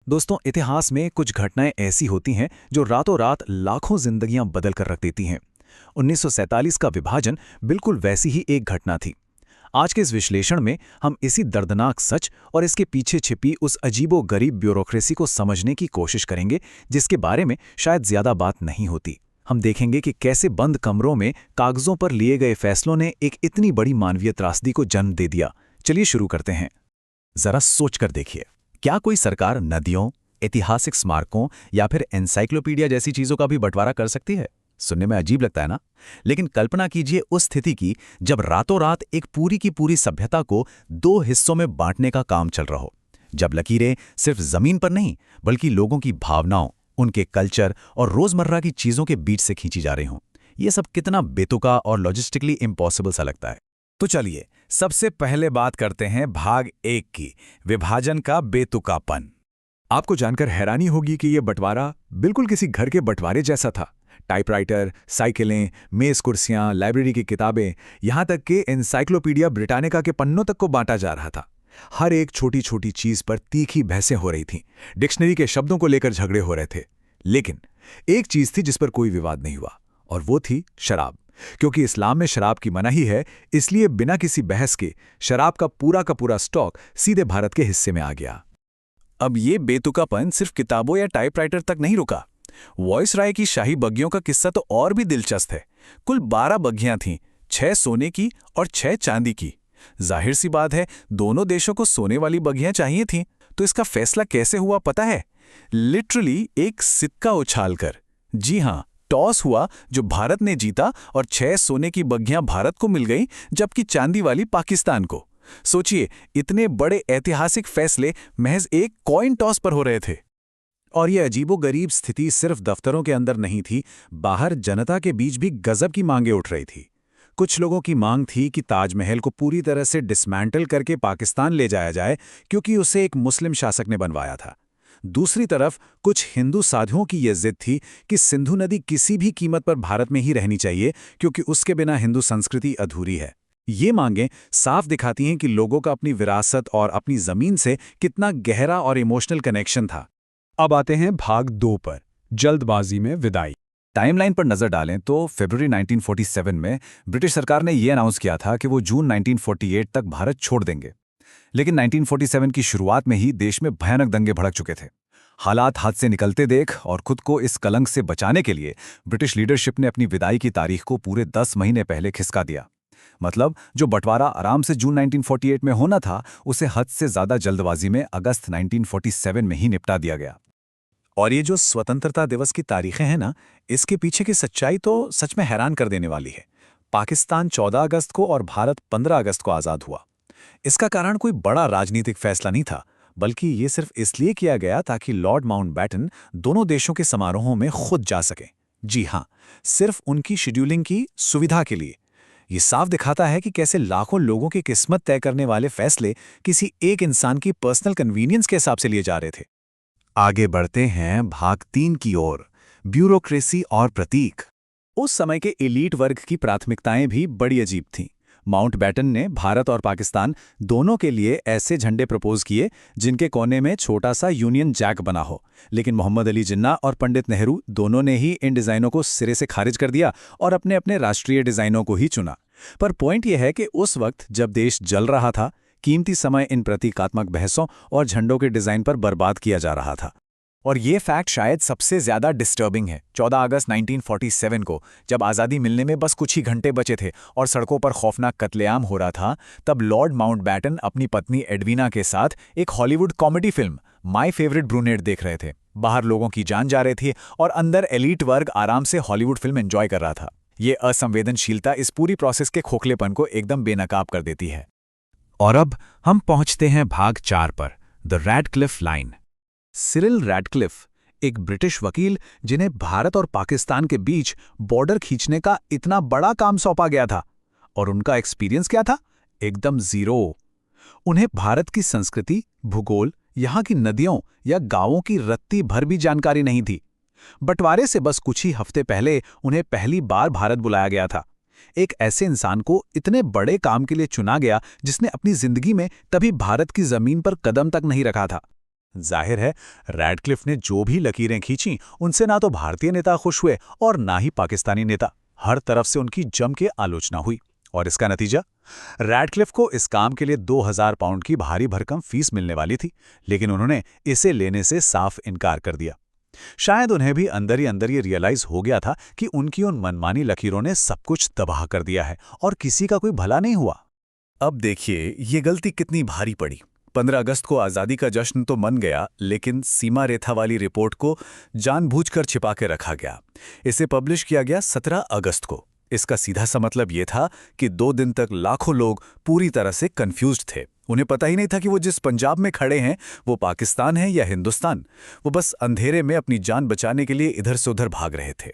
दोस्तों, इतिहास में कुछ घटनाएं ऐसी होती हैं जो रातों रात लाखों जिंदगियां बदल कर रख देती हैं। 1947 का विभाजन बिल्कुल वैसी ही एक घटना थी। आज के इस विश्लेषण में हम इसी दर्दनाक सच और इसके पीछे छिपी उस अजीबो-गरीब ब्यूरोक्रेसी को समझने की कोशिश करेंगे, जिसके बारे में शायद ज्यादा बात नहीं होती। हम देखेंगे कि कैसे बंद कमरों में कागजों पर लिए गए फैसलों ने एक इतनी बड़ी मानवीय त्रासदी को जन्म दे दिया। चलिए शुरू करते हैं। जरा सोच कर देखिए, क्या कोई सरकार नदियों, ऐतिहासिक स्मारकों या फिर एनसाइक्लोपीडिया जैसी चीजों का भी बंटवारा कर सकती है? सुनने में अजीब लगता है ना? लेकिन कल्पना कीजिए उस स्थिति की जब रातों रात एक पूरी की पूरी सभ्यता को दो हिस्सों में बांटने का काम चल रहा हो। जब लकीरें सिर्फ जमीन पर नहीं बल्कि लोगों की भावनाओं, उनके कल्चर और रोजमर्रा की चीजों के बीच से खींची जा रही हों। ये सब कितना बेतुका और लॉजिस्टिकली इम्पॉसिबल सा लगता है। तो चलिए सबसे पहले बात करते हैं भाग 1 की, विभाजन का बेतुकापन। आपको जानकर हैरानी होगी कि यह बंटवारा बिल्कुल किसी घर के बंटवारे जैसा था। टाइपराइटर, साइकिलें, मेज कुर्सियां, लाइब्रेरी की किताबें, यहां तक कि एनसाइक्लोपीडिया ब्रिटानिका के पन्नों तक को बांटा जा रहा था। हर एक छोटी छोटी चीज पर तीखी बहसें हो रही थीं। डिक्शनरी के शब्दों को लेकर झगड़े हो रहे थे। लेकिन एक चीज थी जिस पर कोई विवाद नहीं हुआ, और वो थी शराब। क्योंकि इस्लाम में शराब की मनाही है, इसलिए बिना किसी बहस के शराब का पूरा स्टॉक सीधे भारत के हिस्से में आ गया। अब ये बेतुकापन सिर्फ किताबों या टाइपराइटर तक नहीं रुका। वॉइसराय की शाही बग्गियों का किस्सा तो और भी दिलचस्प है। कुल 12 बग्गियां थीं, 6 सोने की और 6 चांदी की। जाहिर सी बात है, दोनों देशों को सोने वाली बग्गियां चाहिए थीं। तो इसका फैसला कैसे हुआ पता है? लिटरली एक सिक्का उछालकर। जी हां, टॉस हुआ जो भारत ने जीता और 6 सोने की बग्गियां भारत को मिल गईं, जबकि चांदी वाली पाकिस्तान को। सोचिए, इतने बड़े ऐतिहासिक फैसले महज एक कॉइन टॉस पर हो रहे थे। और यह अजीबोगरीब स्थिति सिर्फ दफ्तरों के अंदर नहीं थी, बाहर जनता के बीच भी गजब की मांगें उठ रही थी। कुछ लोगों की मांग थी कि ताजमहल को पूरी तरह से डिसमेंटल करके पाकिस्तान ले जाया जाए, क्योंकि उसे एक मुस्लिम शासक ने बनवाया था। दूसरी तरफ कुछ हिंदू साधुओं की यह जिद थी कि सिंधु नदी किसी भी कीमत पर भारत में ही रहनी चाहिए, क्योंकि उसके बिना हिंदू संस्कृति अधूरी है। ये मांगें साफ दिखाती हैं कि लोगों का अपनी विरासत और अपनी जमीन से कितना गहरा और इमोशनल कनेक्शन था। अब आते हैं भाग 2 पर, जल्दबाजी में विदाई। टाइमलाइन पर नजर डालें तो फरवरी 1947 में ब्रिटिश सरकार ने यह अनाउंस किया था कि वो जून 1948 तक भारत छोड़ देंगे। लेकिन 1947 की शुरुआत में ही देश में भयानक दंगे भड़क चुके थे। हालात हाथ से निकलते देख और खुद को इस कलंक से बचाने के लिए ब्रिटिश लीडरशिप ने अपनी विदाई की तारीख को पूरे 10 महीने पहले खिसका दिया। मतलब जो बंटवारा आराम से जून 1948 में होना था, उसे हद से ज्यादा जल्दबाजी में अगस्त 1947 में ही निपटा दिया गया। और ये जो स्वतंत्रता दिवस की तारीखें हैं ना, इसके पीछे की सच्चाई तो सच में हैरान कर देने वाली है। पाकिस्तान 14 अगस्त को और भारत 15 अगस्त को आज़ाद हुआ। इसका कारण कोई बड़ा राजनीतिक फैसला नहीं था, बल्कि ये सिर्फ इसलिए किया गया ताकि लॉर्ड माउंटबेटन दोनों देशों के समारोहों में खुद जा सके। जी हां, सिर्फ उनकी शेड्यूलिंग की सुविधा के लिए। ये साफ दिखाता है कि कैसे लाखों लोगों की किस्मत तय करने वाले फैसले किसी एक इंसान की पर्सनल कन्वीनियंस के हिसाब से लिए जा रहे थे। आगे बढ़ते हैं भाग 3 की ओर, ब्यूरोक्रेसी और प्रतीक। उस समय के एलीट वर्ग की प्राथमिकताएं भी बड़ी अजीब थीं। माउंटबेटन ने भारत और पाकिस्तान दोनों के लिए ऐसे झंडे प्रपोज किए जिनके कोने में छोटा सा यूनियन जैक बना हो। लेकिन मोहम्मद अली जिन्ना और पंडित नेहरू दोनों ने ही इन डिज़ाइनों को सिरे से खारिज कर दिया और अपने अपने राष्ट्रीय डिज़ाइनों को ही चुना। पर पॉइंट यह है कि उस वक्त जब देश जल रहा था, कीमती समय इन प्रतीकात्मक बहसों और झंडों के डिज़ाइन पर बर्बाद किया जा रहा था। और ये फैक्ट शायद सबसे ज्यादा डिस्टर्बिंग है। 14 अगस्त 1947 को जब आज़ादी मिलने में बस कुछ ही घंटे बचे थे और सड़कों पर खौफनाक कत्लेआम हो रहा था, तब लॉर्ड माउंटबेटन अपनी पत्नी एडविना के साथ एक Hollywood comedy film my favourite brunette देख रहे थे। बाहर लोगों की जान जा रही थी और अंदर एलीट वर्ग आराम से हॉलीवुड फिल्म एंजॉय कर रहा था। ये असंवेदनशीलता इस पूरी प्रोसेस के खोखलेपन को एकदम बेनकाब कर देती है। और अब हम पहुंचते हैं भाग 4 पर, the Radcliffe line. Cyril Radcliffe, एक ब्रिटिश वकील जिन्हें भारत और पाकिस्तान के बीच बॉर्डर खींचने का इतना बड़ा काम सौंपा गया था, और उनका एक्सपीरियंस क्या था? एकदम जीरो। उन्हें भारत की संस्कृति, भूगोल, यहाँ की नदियों या गांवों की रत्ती भर भी जानकारी नहीं थी। बंटवारे से बस कुछ ही हफ्ते पहले उन्हें पहली बार भारत बुलाया गया था। एक ऐसे इंसान को इतने बड़े काम के लिए चुना गया जिसने अपनी जिंदगी में कभी भारत की जमीन पर कदम तक नहीं रखा था। जाहिर है, रैडक्लिफ ने जो भी लकीरें खींची उनसे ना तो भारतीय नेता खुश हुए और ना ही पाकिस्तानी नेता। हर तरफ से उनकी जम के आलोचना हुई। और इसका नतीजा, रैडक्लिफ को इस काम के लिए 2000 पाउंड की भारी भरकम फीस मिलने वाली थी, लेकिन उन्होंने इसे लेने से साफ इनकार कर दिया। शायद उन्हें भी अंदर ही अंदर ये रियलाइज हो गया था कि उनकी उन मनमानी लकीरों ने सब कुछ तबाह कर दिया है और किसी का कोई भला नहीं हुआ। अब देखिए ये गलती कितनी भारी पड़ी। 15 अगस्त को आज़ादी का जश्न तो मन गया, लेकिन सीमा रेखा वाली रिपोर्ट को जानबूझकर छिपा के रखा गया। इसे पब्लिश किया गया 17 अगस्त को। इसका सीधा सा मतलब ये था कि 2 दिन तक लाखों लोग पूरी तरह से कंफ्यूज्ड थे। उन्हें पता ही नहीं था कि वो जिस पंजाब में खड़े हैं वो पाकिस्तान है या हिंदुस्तान। वो बस अंधेरे में अपनी जान बचाने के लिए इधर से उधर भाग रहे थे।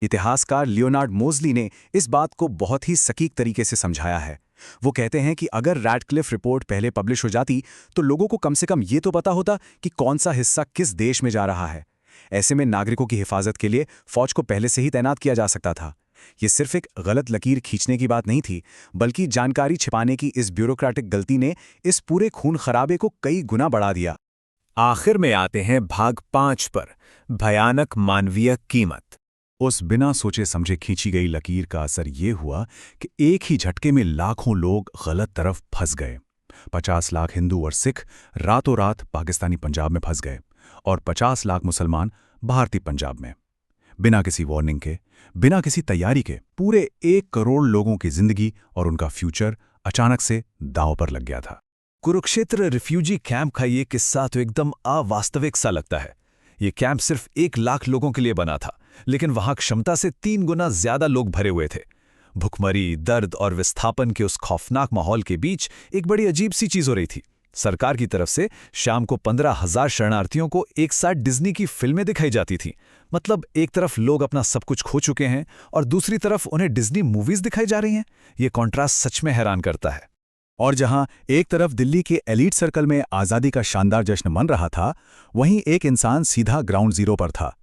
इतिहासकार लियोनार्ड मोज़ली ने इस बात को बहुत ही सटीक तरीके से समझाया है। वो कहते हैं कि अगर रैडक्लिफ रिपोर्ट पहले पब्लिश हो जाती तो लोगों को कम से कम ये तो पता होता कि कौन सा हिस्सा किस देश में जा रहा है। ऐसे में नागरिकों की हिफाजत के लिए फौज को पहले से ही तैनात किया जा सकता था। ये सिर्फ एक गलत लकीर खींचने की बात नहीं थी, बल्कि जानकारी छिपाने की इस ब्यूरोक्रेटिक गलती ने इस पूरे खून खराबे को कई गुना बढ़ा दिया। आखिर में आते हैं भाग 5 पर, भयानक मानवीय कीमत। उस बिना सोचे समझे खींची गई लकीर का असर ये हुआ कि एक ही झटके में लाखों लोग गलत तरफ फंस गए। 50 लाख हिंदू और सिख रातों रात पाकिस्तानी पंजाब में फंस गए और 50 लाख मुसलमान भारतीय पंजाब में। बिना किसी वार्निंग के, बिना किसी तैयारी के पूरे 1 करोड़ लोगों की जिंदगी और उनका फ्यूचर अचानक से दांव पर लग गया था। कुरुक्षेत्र रिफ्यूजी कैंप का ये किस्सा तो एकदम अवास्तविक सा लगता है। ये कैंप सिर्फ 1 लाख लोगों के लिए बना था, लेकिन वहां क्षमता से 3 गुना ज्यादा लोग भरे हुए थे। भुखमरी, दर्द और विस्थापन के उस खौफनाक माहौल के बीच एक बड़ी अजीब सी चीज हो रही थी। सरकार की तरफ से शाम को 15,000 शरणार्थियों को एक साथ डिज्नी की फिल्में दिखाई जाती थी। मतलब एक तरफ लोग अपना सब कुछ खो चुके हैं और दूसरी तरफ उन्हें डिज्नी मूवीज दिखाई जा रही हैं। ये कॉन्ट्रास्ट सच में हैरान करता है। और जहां एक तरफ दिल्ली के एलीट सर्कल में आज़ादी का शानदार जश्न मन रहा था, वहीं एक इंसान सीधा ग्राउंड जीरो पर था।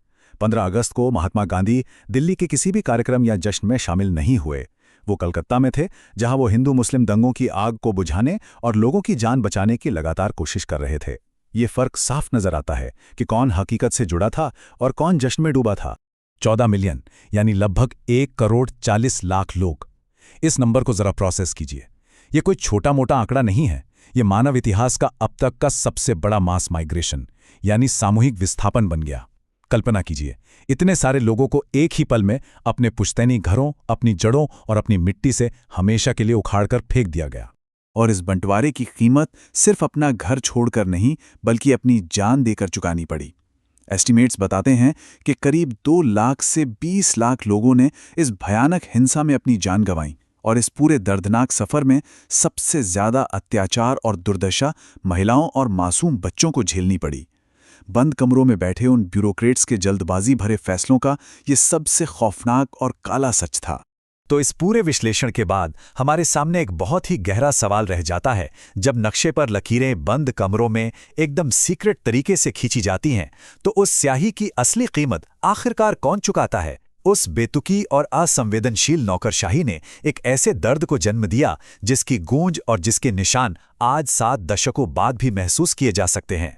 15 अगस्त को महात्मा गांधी दिल्ली के किसी भी कार्यक्रम या जश्न में शामिल नहीं हुए। वो कलकत्ता में थे, जहां वो हिंदू मुस्लिम दंगों की आग को बुझाने और लोगों की जान बचाने की लगातार कोशिश कर रहे थे। ये फर्क साफ नजर आता है कि कौन हकीकत से जुड़ा था और कौन जश्न में डूबा था। 14 मिलियन यानी लगभग 1 करोड़ 40 लाख लोग। इस नंबर को जरा प्रोसेस कीजिए। ये कोई छोटा मोटा आंकड़ा नहीं है। ये मानव इतिहास का अब तक का सबसे बड़ा मास माइग्रेशन यानी सामूहिक विस्थापन बन गया। कल्पना कीजिए, इतने सारे लोगों को एक ही पल में अपने पुश्तैनी घरों, अपनी जड़ों और अपनी मिट्टी से हमेशा के लिए उखाड़कर फेंक दिया गया। और इस बंटवारे की कीमत सिर्फ अपना घर छोड़कर नहीं, बल्कि अपनी जान देकर चुकानी पड़ी। एस्टीमेट्स बताते हैं कि करीब 2 लाख से 20 लाख लोगों ने इस भयानक हिंसा में अपनी जान गंवाई। और इस पूरे दर्दनाक सफर में सबसे ज्यादा अत्याचार और दुर्दशा महिलाओं और मासूम बच्चों को झेलनी पड़ी। बंद कमरों में बैठे उन ब्यूरोक्रेट्स के जल्दबाजी भरे फैसलों का ये सबसे खौफनाक और काला सच था। तो इस पूरे विश्लेषण के बाद हमारे सामने एक बहुत ही गहरा सवाल रह जाता है। जब नक्शे पर लकीरें बंद कमरों में एकदम सीक्रेट तरीके से खींची जाती हैं, तो उस स्याही की असली कीमत आखिरकार कौन चुकाता है? उस बेतुकी और असंवेदनशील नौकरशाही ने एक ऐसे दर्द को जन्म दिया जिसकी गूंज और जिसके निशान आज 7 दशकों बाद भी महसूस किए जा सकते हैं।